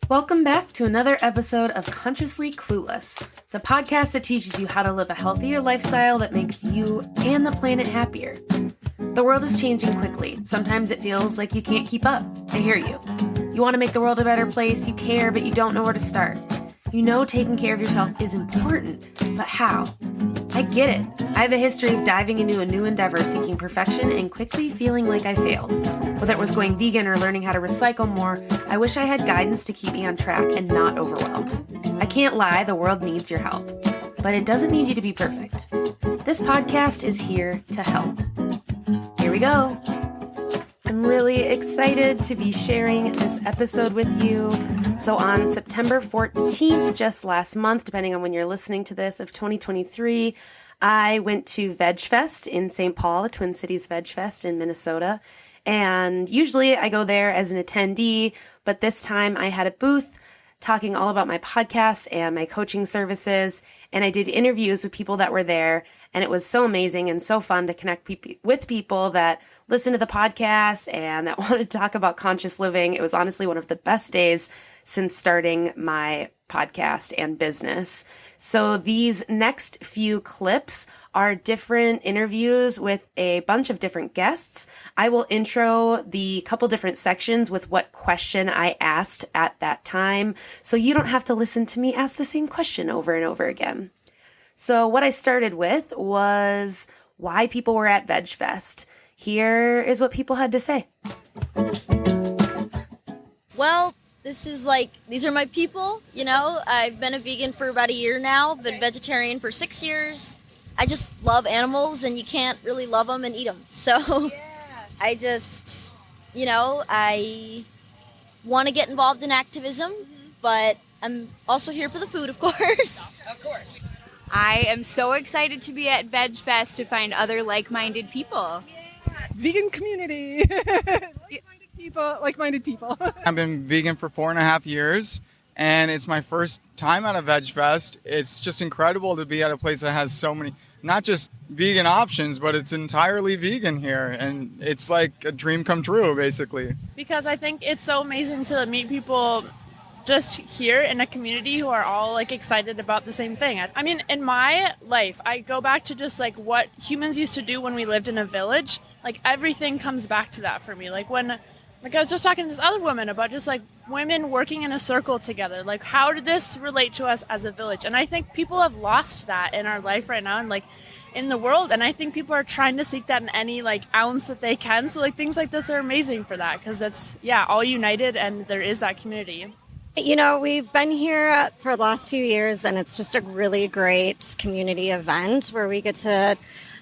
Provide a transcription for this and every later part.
Welcome back to another episode of Consciously Clueless, the podcast that teaches you how to live a healthier lifestyle that makes you and the planet happier. The world is changing quickly. Sometimes it feels like you can't keep up. I hear you. You want to make the world a better place, you care, but you don't know where to start. You know taking care of yourself is important, but how? I get it. I have a history of diving into a new endeavor seeking perfection and quickly feeling like I failed. Whether it was going vegan or learning how to recycle more, I wish I had guidance to keep me on track and not overwhelmed. I can't lie, the world needs your help. But it doesn't need you to be perfect. This podcast is here to help. Here we go. I'm really excited to be sharing this episode with you. So on September 14th, just last month, depending on when you're listening to this, of 2023, I went to VegFest in St. Paul, Twin Cities VegFest in Minnesota. And usually I go there as an attendee, but this time I had a booth talking all about my podcast and my coaching services. And I did interviews with people that were there. And it was so amazing and so fun to connect with people that listen to the podcast and that want to talk about conscious living. It was honestly one of the best days since starting my podcast and business. So these next few clips are different interviews with a bunch of different guests. I will intro the couple different sections with what question I asked at that time, so you don't have to listen to me ask the same question over and over again. So what I started with was why people were at VegFest. Here is what people had to say. Well, these are my people, you know. I've been a vegan for about a year now, been vegetarian for 6 years. I just love animals, and you can't really love them and eat them. So I just, I want to get involved in activism, but I'm also here for the food, of course. Of course. I am so excited to be at VegFest to find other like-minded people. Yeah. Vegan community. Like-minded people. I've been vegan for 4.5 years, and it's my first time at a VegFest. It's just incredible to be at a place that has so many, not just vegan options, but it's entirely vegan here. And it's like a dream come true, basically. Because I think it's so amazing to meet people just here in a community who are all like excited about the same thing. I mean, in my life, I go back to just like what humans used to do when we lived in a village. Like everything comes back to that for me. Like I was just talking to this other woman about just like women working in a circle together. Like how did this relate to us as a village? And I think people have lost that in our life right now and like in the world. And I think people are trying to seek that in any like ounce that they can. So like things like this are amazing for that because it's, all united and there is that community. You know, we've been here for the last few years, and it's just a really great community event where we get to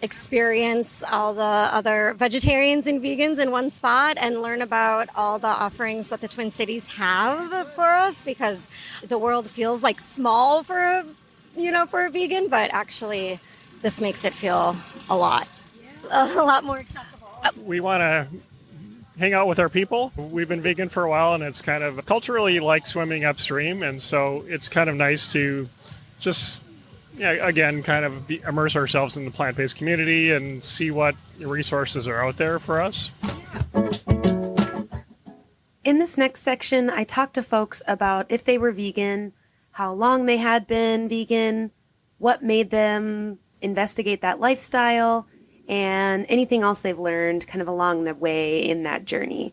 experience all the other vegetarians and vegans in one spot and learn about all the offerings that the Twin Cities have for us, because the world feels like small for a vegan, but actually this makes it feel a lot more accessible. We want to hang out with our people. We've been vegan for a while, and it's kind of culturally like swimming upstream, and so it's kind of nice to just immerse ourselves in the plant-based community and see what resources are out there for us. In this next section, I talked to folks about if they were vegan, how long they had been vegan, what made them investigate that lifestyle, and anything else they've learned kind of along the way in that journey.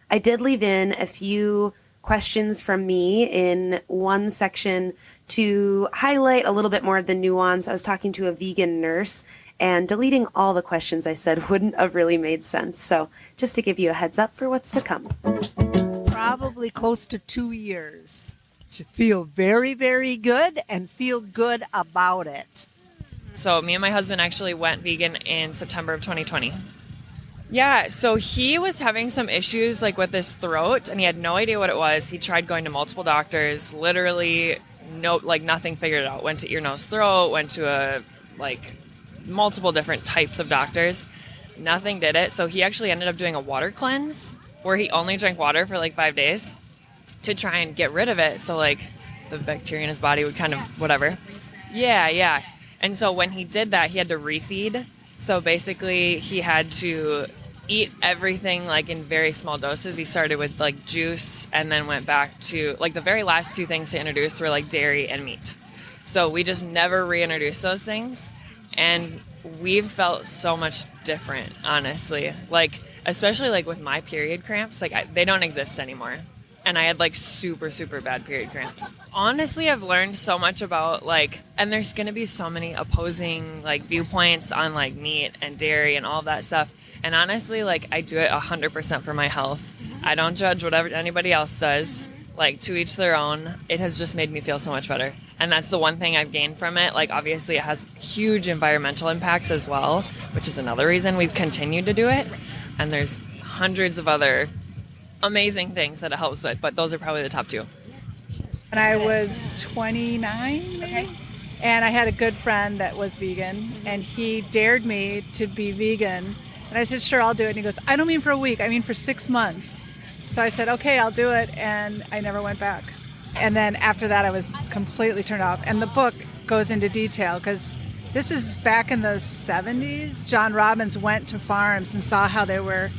I did leave in a few questions from me in one section to highlight a little bit more of the nuance. I was talking to a vegan nurse, and deleting all the questions I said wouldn't have really made sense. So just to give you a heads up for what's to come. Probably close to 2 years to feel very, very good and feel good about it. So me and my husband actually went vegan in September of 2020. Yeah, so he was having some issues like with his throat, and he had no idea what it was. He tried going to multiple doctors, literally nothing figured it out. Went to ear, nose, throat, went to multiple different types of doctors. Nothing did it. So he actually ended up doing a water cleanse where he only drank water for 5 days to try and get rid of it. So the bacteria in his body would kind of whatever. Yeah. And so when he did that, he had to refeed. So basically he had to eat everything like in very small doses. He started with like juice and then went back to like the very last two things to introduce were like dairy and meat. So we just never reintroduced those things. And we've felt so much different, honestly. Like, especially like with my period cramps, like they don't exist anymore. And I had like super, super bad period cramps. Honestly, I've learned so much about like, and there's going to be so many opposing like viewpoints on like meat and dairy and all that stuff. And honestly, like I do it 100% for my health. I don't judge whatever anybody else does. Like, to each their own. It has just made me feel so much better. And that's the one thing I've gained from it. Like, obviously, it has huge environmental impacts as well, which is another reason we've continued to do it. And there's hundreds of other amazing things that it helps with, but those are probably the top two. And I was 29, maybe? And I had a good friend that was vegan, and he dared me to be vegan. And I said, sure, I'll do it. And he goes, I don't mean for a week, I mean for 6 months. So I said, okay, I'll do it. And I never went back. And then after that, I was completely turned off. And the book goes into detail because this is back in the 70s. John Robbins went to farms and saw how they were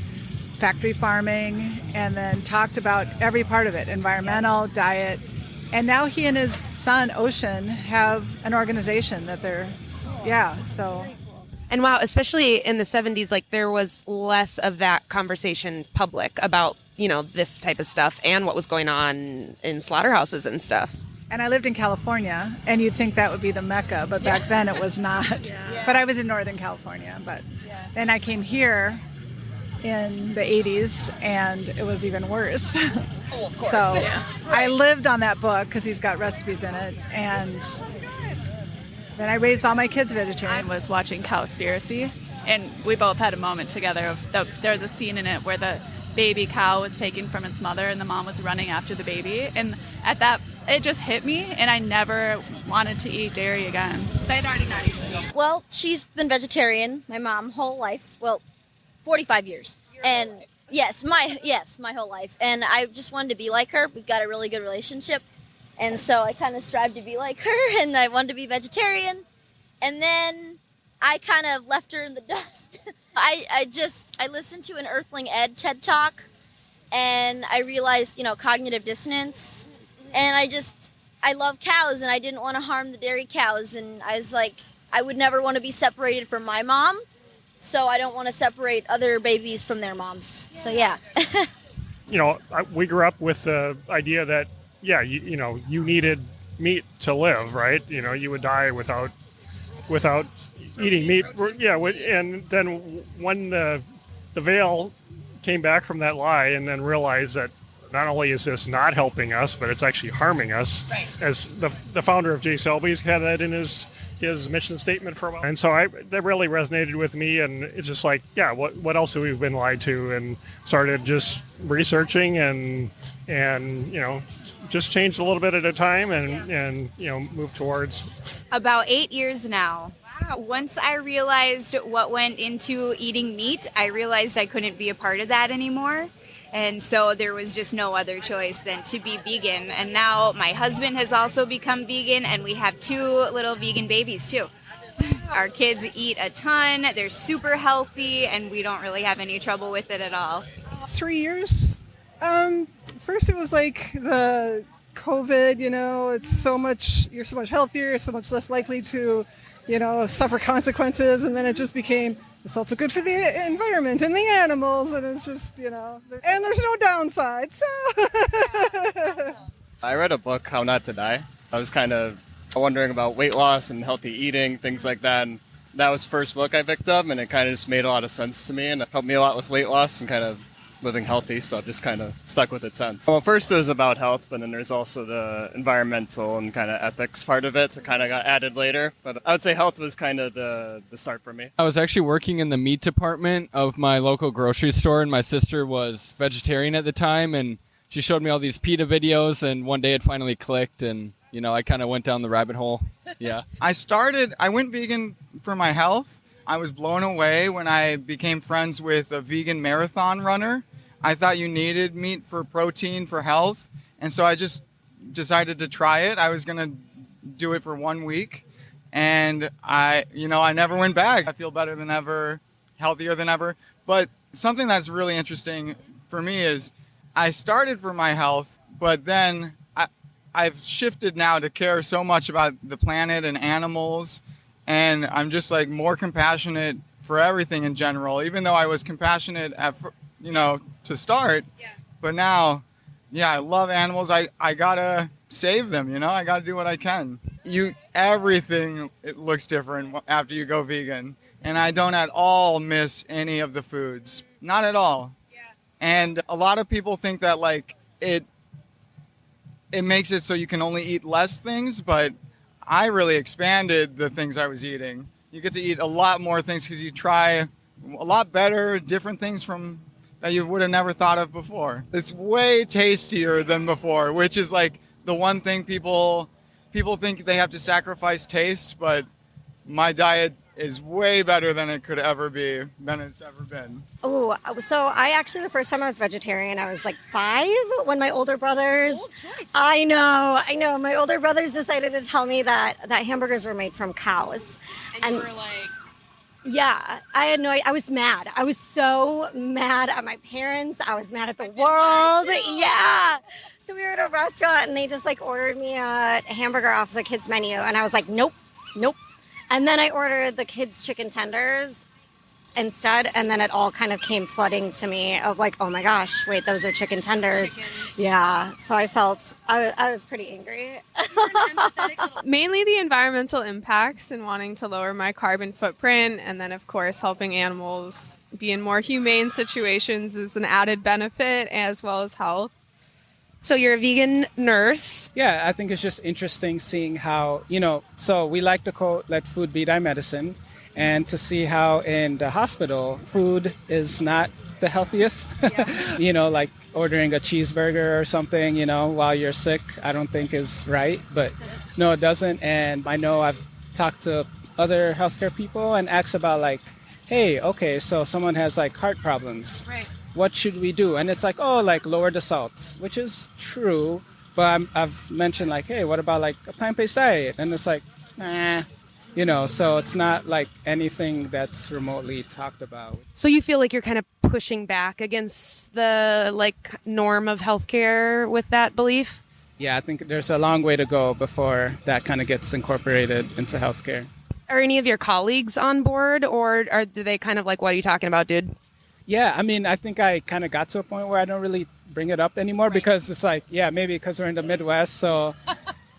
factory farming and then talked about every part of it, environmental, diet. And now he and his son, Ocean, have an organization that they're, so. And wow, especially in the 70s, like there was less of that conversation public about, this type of stuff and what was going on in slaughterhouses and stuff. And I lived in California, and you'd think that would be the Mecca, but back then it was not. Yeah. But I was in Northern California, but then I came here in the 80s, and it was even worse. Oh, of course. So I lived on that book because he's got recipes in it, and then I raised all my kids vegetarian. I was watching Cowspiracy, and we both had a moment together. There was a scene in it where the baby cow was taken from its mother, and the mom was running after the baby. And at that, it just hit me, and I never wanted to eat dairy again. So I'd already not eaten it. Well, she's been vegetarian, my mom, whole life. Well, 45 years. And my whole life. And I just wanted to be like her. We've got a really good relationship. And so I kind of strived to be like her, and I wanted to be vegetarian. And then I kind of left her in the dust. I listened to an Earthling Ed TED Talk, and I realized, cognitive dissonance. And I love cows, and I didn't want to harm the dairy cows. And I was like, I would never want to be separated from my mom. So I don't want to separate other babies from their moms. So, yeah. We grew up with the idea that, you needed meat to live, right? You would die without eating meat. And then when the veil came back from that lie and then realized that not only is this not helping us, but it's actually harming us. Right. As the founder of J. Selby's had that in his mission statement for a while. And so that really resonated with me, and it's just like, what else have we been lied to? And started just researching and just changed a little bit at a time and move towards. About 8 years now. Once I realized what went into eating meat, I realized I couldn't be a part of that anymore. And so there was just no other choice than to be vegan. And now my husband has also become vegan, and we have 2 little vegan babies too. Our kids eat a ton, they're super healthy, and we don't really have any trouble with it at all. 3 years. First it was like the COVID, you're so much healthier, so much less likely to, suffer consequences. And then it just became, it's also good for the environment and the animals. And it's just, and there's no downside. So I read a book, How Not to Die. I was kind of wondering about weight loss and healthy eating, things like that. And that was the first book I picked up, and it kind of just made a lot of sense to me, and it helped me a lot with weight loss and kind of living healthy, so I just kind of stuck with it since. Well, first it was about health, but then there's also the environmental and kind of ethics part of it, so it kind of got added later. But I would say health was kind of the start for me. I was actually working in the meat department of my local grocery store, and my sister was vegetarian at the time, and she showed me all these PETA videos, and one day it finally clicked, and I kind of went down the rabbit hole. Yeah. I went vegan for my health. I was blown away when I became friends with a vegan marathon runner. I thought you needed meat for protein for health, and so I just decided to try it. I was going to do it for 1 week, and I never went back. I feel better than ever, healthier than ever. But something that's really interesting for me is I started for my health, but then I've shifted now to care so much about the planet and animals, and I'm just like more compassionate for everything in general, even though I was compassionate to start. Yeah. But now, yeah, I love animals. I gotta save them, I gotta do what I can. Everything, it looks different after you go vegan. And I don't at all miss any of the foods. Not at all. Yeah. And a lot of people think that like it makes it so you can only eat less things, but I really expanded the things I was eating. You get to eat a lot more things because you try a lot better, different things that you would have never thought of before. It's way tastier than before, which is like the one thing people think they have to sacrifice taste, but my diet is way better than it could ever be, than it's ever been. Oh, so I actually, the first time I was vegetarian, I was like 5 when my older brothers, I know, my older brothers decided to tell me that hamburgers were made from cows. And you were like... Yeah, I was mad. I was so mad at my parents. I was mad at the world. Yeah. So we were at a restaurant and they just like ordered me a hamburger off the kids menu. And I was like, nope. And then I ordered the kids chicken tenders instead. And then it all kind of came flooding to me of like, oh my gosh, wait, those are chicken tenders. Chickens. Yeah. So I felt, I was pretty angry. Mainly the environmental impacts and wanting to lower my carbon footprint. And then of course, helping animals be in more humane situations is an added benefit as well as health. So you're a vegan nurse. Yeah, I think it's just interesting seeing how, so we like to quote, let food be thy medicine. And to see how in the hospital, food is not the healthiest. Yeah. Like ordering a cheeseburger or something, while you're sick, I don't think is right. But no, it doesn't. And I know I've talked to other healthcare people and asked about like, hey, okay, so someone has like heart problems. Right. What should we do? And it's like, like lower the salt, which is true. But I've mentioned like, hey, what about like a plant-based diet? And it's like, so it's not like anything that's remotely talked about. So you feel like you're kind of pushing back against the like norm of healthcare with that belief? Yeah, I think there's a long way to go before that kind of gets incorporated into healthcare. Are any of your colleagues on board, or do they kind of like, what are you talking about, dude? Yeah, I mean, I think I kind of got to a point where I don't really bring it up anymore because it's like, maybe because we're in the Midwest, so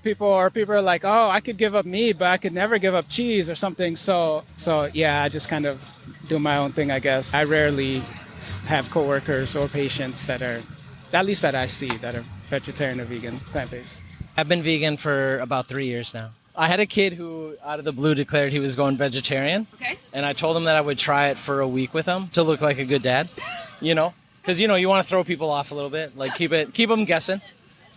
people are like, oh, I could give up meat, but I could never give up cheese or something. So yeah, I just kind of do my own thing, I guess. I rarely have coworkers or patients that are, at least that I see, that are vegetarian or vegan, plant-based. I've been vegan for about 3 years now. I had a kid who, out of the blue, declared he was going vegetarian. Okay. And I told him that I would try it for a week with him to look like a good dad, because, you want to throw people off a little bit, like keep them guessing.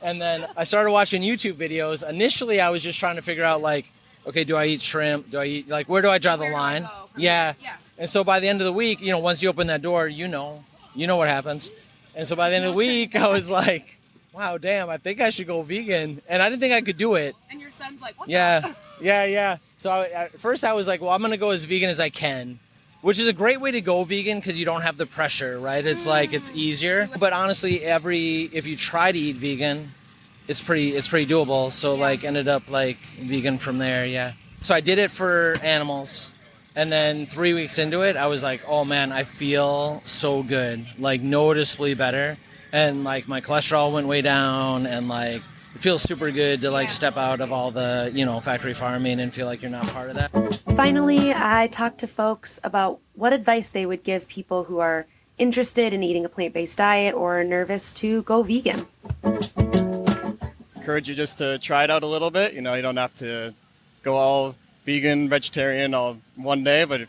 And then I started watching YouTube videos. Initially, I was just trying to figure out, like, okay, do I eat shrimp? Do I eat, like, where do I draw the line? Yeah. And so by the end of the week, once you open that door, you know what happens. And so by the end of the week, I was like, wow, damn, I think I should go vegan. And I didn't think I could do it. And your son's like, what the? Yeah. So at first I was like, well, I'm going to go as vegan as I can, which is a great way to go vegan because you don't have the pressure, right? It's like, it's easier. But honestly, if you try to eat vegan, it's pretty doable. So like ended up like vegan from there, yeah. So I did it for animals. And then 3 weeks into it, I was like, oh man, I feel so good, like noticeably better. And like my cholesterol went way down, and like it feels super good to like step out of all the, factory farming and feel like you're not part of that. Finally, I talked to folks about what advice they would give people who are interested in eating a plant-based diet or nervous to go vegan. Encourage you just to try it out a little bit. You don't have to go all vegan, vegetarian all one day, but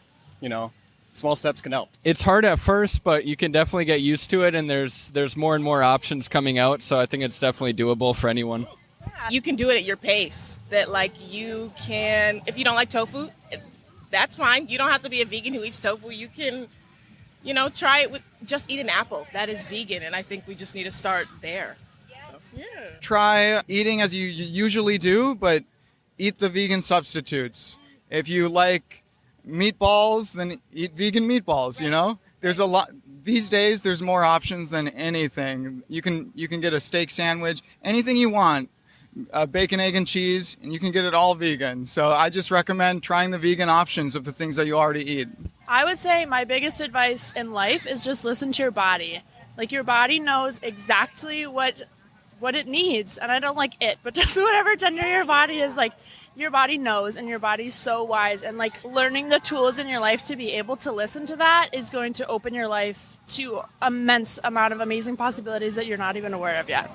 small steps can help. It's hard at first, but you can definitely get used to it, and there's more and more options coming out, so I think it's definitely doable for anyone. You can do it at your pace. That like you can, if you don't like tofu, that's fine. You don't have to be a vegan who eats tofu. You can, try it with just eat an apple. That is vegan, and I think we just need to start there. Yes. So, yeah. Try eating as you usually do, but eat the vegan substitutes. If you like meatballs, then eat vegan meatballs, There's a lot. these days there's more options than anything. You can get a steak sandwich, anything you want, bacon, egg, and cheese, and you can get it all vegan. So I just recommend trying the vegan options of the things that you already eat. I would say my biggest advice in life is just listen to your body. Like, your body knows exactly what it needs, and I don't like it, but just whatever gender your body is, like, your body knows, and your body's so wise, and like learning the tools in your life to be able to listen to that is going to open your life to immense amount of amazing possibilities that you're not even aware of yet.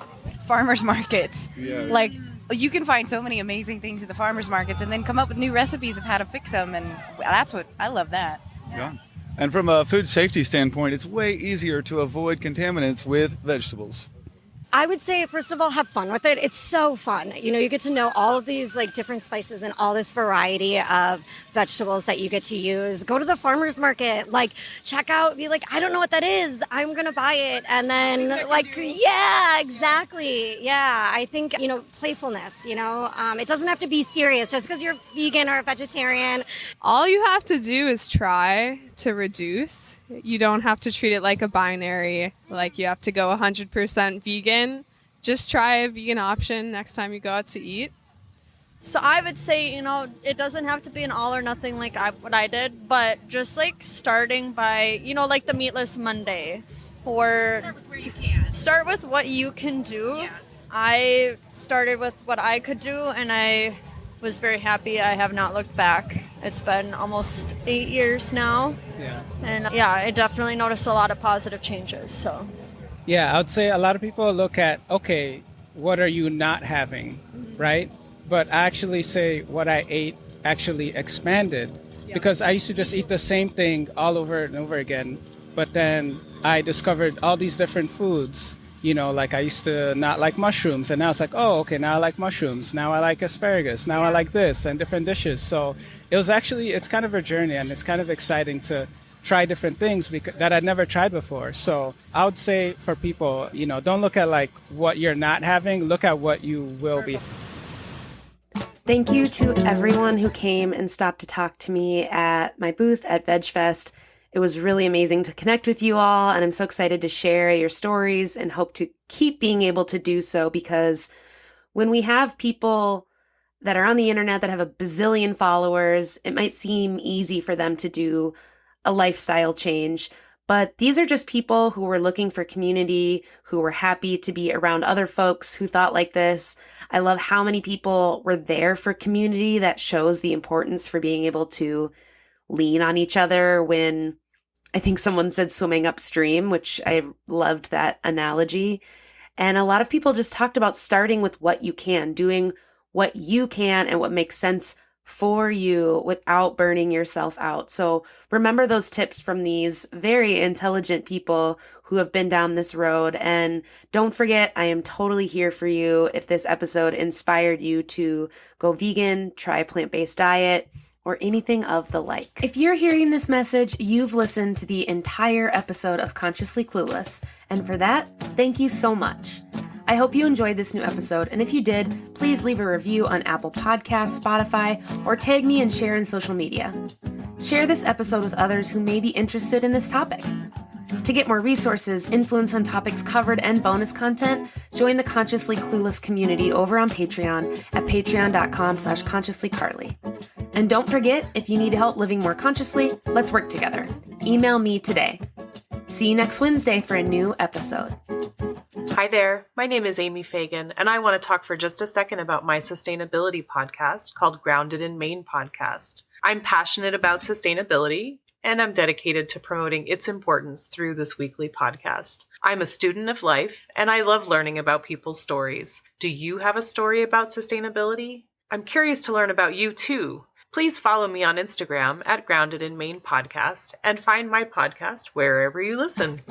Farmers markets. Yes. Like, you can find so many amazing things at the farmers markets and then come up with new recipes of how to fix them, and that's what I love that. Yeah. And from a food safety standpoint, it's way easier to avoid contaminants with vegetables. I would say, first of all, have fun with it. It's so fun. You know, you get to know all of these like different spices and all this variety of vegetables that you get to use. Go to the farmer's market, like check out, be like, I don't know what that is. I'm going to buy it. And then like, yeah, exactly. Yeah. I think, you know, playfulness, you know, it doesn't have to be serious just because you're vegan or a vegetarian. All you have to do is try to reduce. You don't have to treat it like a binary, like you have to go 100% vegan. Just try a vegan option next time you go out to eat. So I would say, you know, it doesn't have to be an all or nothing like what I did, but just like starting by, you know, like the Meatless Monday, or start with where you can. Start with what you can do. Yeah. I started with what I could do, and I was very happy. I have not looked back. It's been almost 8 years now. Yeah. And yeah, I definitely noticed a lot of positive changes. So Yeah, I would say a lot of people look at, okay, what are you not having, right? But I actually say what I ate actually expanded, because I used to just eat the same thing all over and over again. But then I discovered all these different foods. You know, like I used to not like mushrooms, and now it's like, oh, okay, now I like mushrooms. Now I like asparagus. Now I like this and different dishes. So it's kind of a journey, and it's kind of exciting to try different things that I'd never tried before. So I would say for people, you know, don't look at like what you're not having, look at what you will be. Thank you to everyone who came and stopped to talk to me at my booth at VegFest. It was really amazing to connect with you all, and I'm so excited to share your stories and hope to keep being able to do so, because when we have people that are on the internet that have a bazillion followers, it might seem easy for them to do a lifestyle change. But these are just people who were looking for community, who were happy to be around other folks who thought like this. I love how many people were there for community. That shows the importance for being able to lean on each other when, I think someone said swimming upstream, which I loved that analogy. And a lot of people just talked about starting with what you can, doing what you can and what makes sense for you without burning yourself out. So remember those tips from these very intelligent people who have been down this road. And don't forget, I am totally here for you if this episode inspired you to go vegan, try a plant-based diet, or anything of the like. If you're hearing this message, you've listened to the entire episode of Consciously Clueless, and for that, thank you so much. I hope you enjoyed this new episode, and if you did, please leave a review on Apple Podcasts, Spotify, or tag me and share in social media. Share this episode with others who may be interested in this topic. To get more resources, influence on topics covered, and bonus content, join the Consciously Clueless community over on Patreon at patreon.com/consciouslycarly. And don't forget, if you need help living more consciously, let's work together. Email me today. See you next Wednesday for a new episode. Hi there, my name is Amy Fagan, and I want to talk for just a second about my sustainability podcast called Grounded in Maine Podcast. I'm passionate about sustainability, and I'm dedicated to promoting its importance through this weekly podcast. I'm a student of life, and I love learning about people's stories. Do you have a story about sustainability? I'm curious to learn about you too. Please follow me on Instagram at Grounded in Maine Podcast and find my podcast wherever you listen.